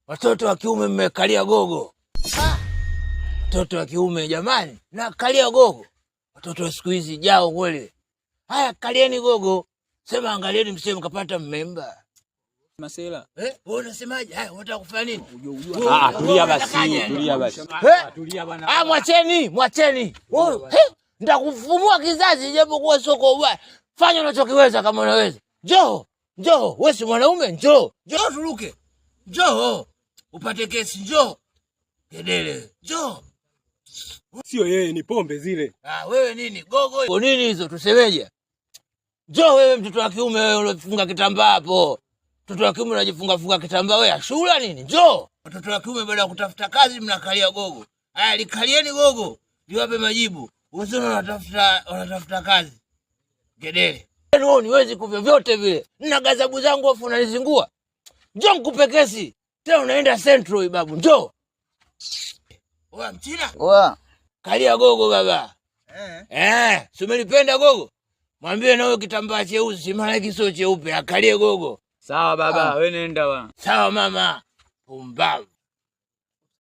Watoto wa kiume mmekalia gogo. Watoto wa kiume jamani, na kalia gogo. Watoto wa siku hizi jao kweli. Haya kalieni gogo. Sema angalieni msije mkapata mmemba. Masela. Wewe unasemaje? Haya unataka kufanya nini? Tulia basi, tulia basi. Tulia bwana. Mwacheni. Nitakufumua kizazi japo kuwa soko bwana. Fanya unachokiweza kama unaweza. Njoo, wewe si mwanaume, njoo turuke. Njoo. Upate kesi, njoo. Gedele, njoo. Sio yeye, ni pombe zile. Wewe nini? Gogo. Nini hizo tusemeje? Njoo wewe mtoto wa kiume wewe unafunga kitambaa hapo. Mtoto wa kiume unajifunga kitambaa wewe ashura nini? Njoo. Watoto wa kiume baada ya kutafuta kazi mnakalia gogo. Haya likalieni gogo. Liwape majibu. Wazee wanatafuta kazi. Gedele. Wewe niwezi kuvyo vyote vile. Nina gazabu zangu afu unanizingua. Njoo nikupe kesi. Tena unaenda Central babu. Njoo. Oa mchina? Oa. Kalia gogo baba. Si umelipenda gogo? Mwambie na wewe kitambaa cheusi maana kisio cheupe akalie gogo. Sawa baba, wewe nenda bwana. Sawa mama. Pumbavu.